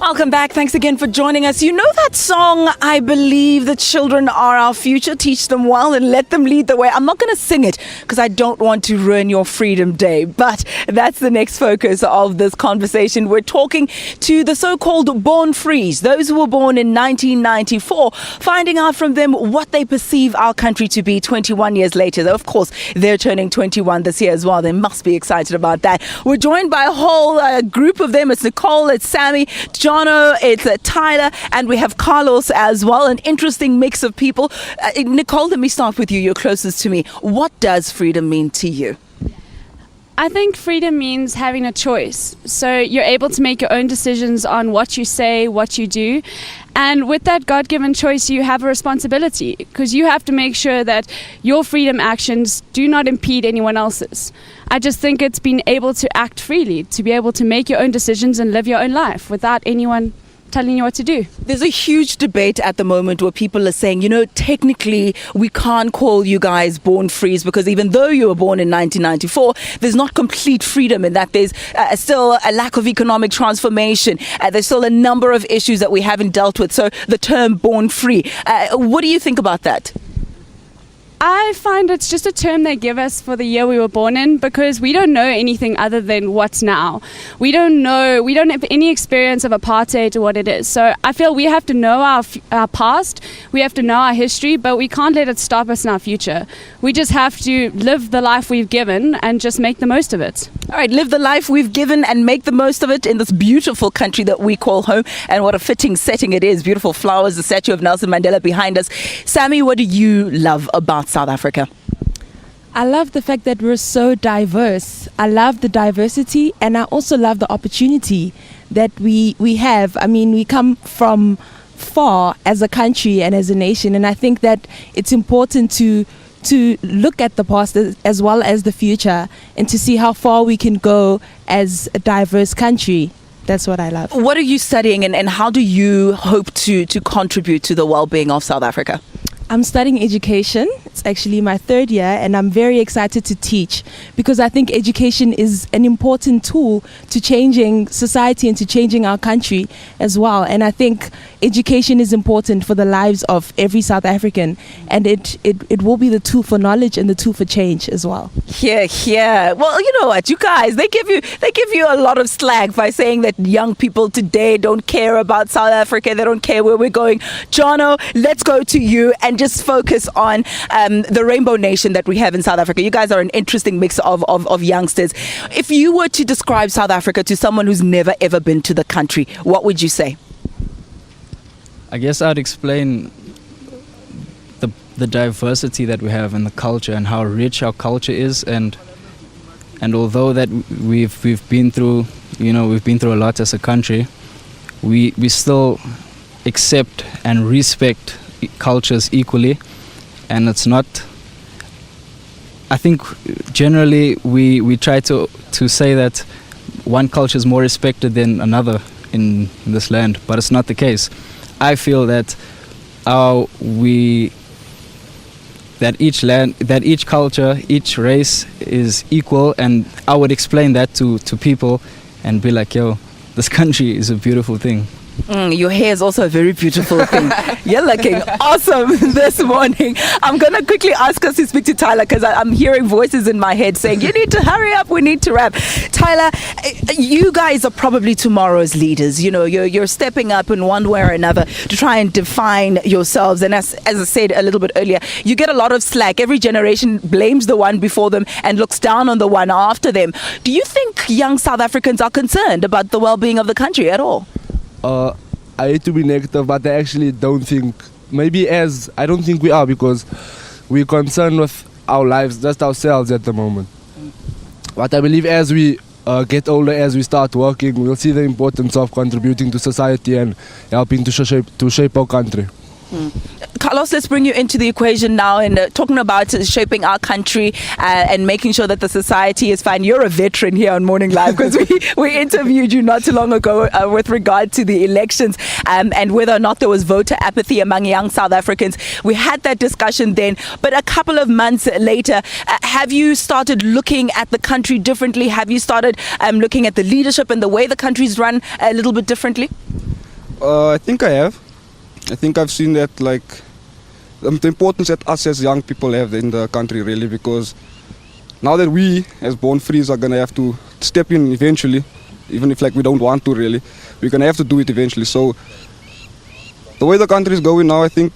Welcome back. Thanks again for joining us. You know that song, I believe the children are our future, teach them well and let them lead the way. I'm not going to sing it because I don't want to ruin your Freedom Day, but that's the next focus of this conversation. We're talking to the so-called born frees, those who were born in 1994, finding out from them what they perceive our country to be 21 years later. Though, of course, they're turning 21 this year as well. They must be excited about that. We're joined by a whole group of them. It's Nicole, it's Sammy, Jono, it's Tyler, and we have Carlos as well. An interesting mix of people. Nicole, let me start with you. You're closest to me. What does freedom mean to you? I think freedom means having a choice. So you're able to make your own decisions on what you say, what you do. And with that God-given choice, you have a responsibility because you have to make sure that your freedom actions do not impede anyone else's. I just think it's being able to act freely, to be able to make your own decisions and live your own life without anyone telling you what to do. There's a huge debate at the moment where people are saying, technically we can't call you guys born frees because even though you were born in 1994, there's not complete freedom in that. There's still a lack of economic transformation. There's still a number of issues that we haven't dealt with. So the term born free, what do you think about that? I find it's just a term they give us for the year we were born in because we don't know anything other than what's now. We don't have any experience of apartheid or what it is. So I feel we have to know our past, we have to know our history, but we can't let it stop us in our future. We just have to live the life we've given and just make the most of it. All right, live the life we've given and make the most of it in this beautiful country that we call home. And what a fitting setting it is. Beautiful flowers, the statue of Nelson Mandela behind us. Sammy, what do you love about South Africa? I love the fact that we're so diverse. I love the diversity and I also love the opportunity that we have. I mean, we come from far as a country and as a nation, and I think that it's important to look at the past as well as the future and to see how far we can go as a diverse country. That's what I love. What are you studying and how do you hope to contribute to the well-being of South Africa? I'm studying education. It's actually my third year and I'm very excited to teach because I think education is an important tool to changing society and to changing our country as well. And I think education is important for the lives of every South African and it will be the tool for knowledge and the tool for change as well. Yeah. Well, you know what, you guys, they give you a lot of slack by saying that young people today don't care about South Africa. They don't care where we're going. Jono, let's go to you and just focus on the rainbow nation that we have in South Africa. You guys are an interesting mix of youngsters. If you were to describe South Africa to someone who's never ever been to the country, what would you say? I guess I'd explain the diversity that we have in the culture and how rich our culture is, and although that we've been through a lot as a country, we still accept and respect cultures equally, and it's not, I think generally we try to say that one culture is more respected than another in this land, but it's not the case. I feel that each culture, each race is equal, and I would explain that to people and be like, yo, this country is a beautiful thing. Your hair is also a very beautiful thing. You're looking awesome this morning. I'm going to quickly ask us to speak to Tyler because I'm hearing voices in my head saying, you need to hurry up, we need to wrap. Tyler, you guys are probably tomorrow's leaders. You're stepping up in one way or another to try and define yourselves. And as I said a little bit earlier, you get a lot of slack. Every generation blames the one before them and looks down on the one after them. Do you think young South Africans are concerned about the well-being of the country at all? I hate to be negative, but I actually don't think, I don't think we are, because we're concerned with our lives, just ourselves at the moment. But I believe as we get older, as we start working, we'll see the importance of contributing to society and helping to shape our country. Carlos, let's bring you into the equation now and talking about shaping our country and making sure that the society is fine. You're a veteran here on Morning Live because we interviewed you not too long ago with regard to the elections and whether or not there was voter apathy among young South Africans. We had that discussion then, but a couple of months later, have you started looking at the country differently? Have you started looking at the leadership and the way the country's run a little bit differently? I think I have. I think I've seen that, like, the importance that us as young people have in the country, really, because now that we as born frees are going to have to step in eventually, even if like we don't want to really, we're going to have to do it eventually. So the way the country is going now, I think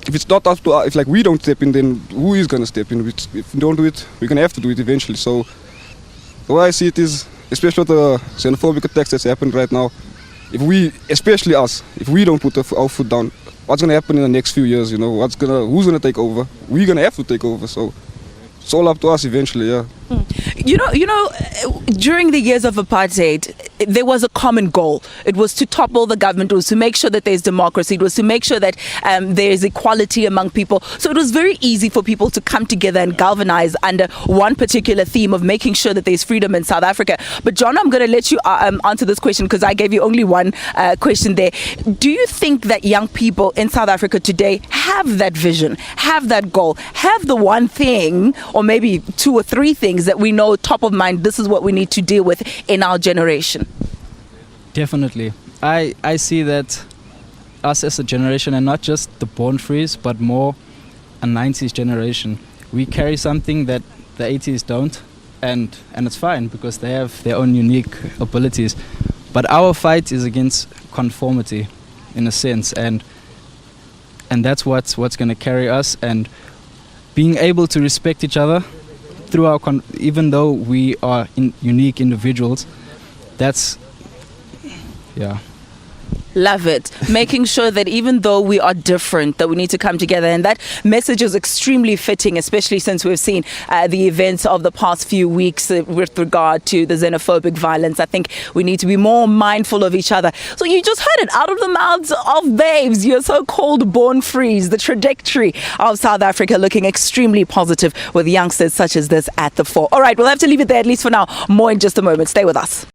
if it's not up to us, if like we don't step in, then who is going to step in? If we don't do it, we're going to have to do it eventually. So the way I see it is, especially with the xenophobic attacks that's happened right now, if we, especially us, if we don't put our foot down, what's going to happen in the next few years, you know? Who's going to take over? We're going to have to take over, so it's all up to us eventually, yeah. You know, during the years of apartheid, there was a common goal. It was to topple the government. It was to make sure that there's democracy. It was to make sure that there's equality among people. So it was very easy for people to come together and galvanize under one particular theme of making sure that there's freedom in South Africa. But John, I'm going to let you answer this question because I gave you only one question there. Do you think that young people in South Africa today have that vision, have that goal, have the one thing or maybe two or three things that we know top of mind, this is what we need to deal with in our generation? Definitely. I see that us as a generation, and not just the born frees, but more a 90s generation, we carry something that the 80s don't, and it's fine because they have their own unique abilities. But our fight is against conformity in a sense, and that's what's going to carry us, and being able to respect each other through our even though we are unique individuals. That's, yeah. Love it. Making sure that even though we are different, that we need to come together. And that message is extremely fitting, especially since we've seen the events of the past few weeks with regard to the xenophobic violence. I think we need to be more mindful of each other. So you just heard it out of the mouths of babes, your so-called born frees, the trajectory of South Africa looking extremely positive with youngsters such as this at the fore. All right, we'll have to leave it there, at least for now. More in just a moment. Stay with us.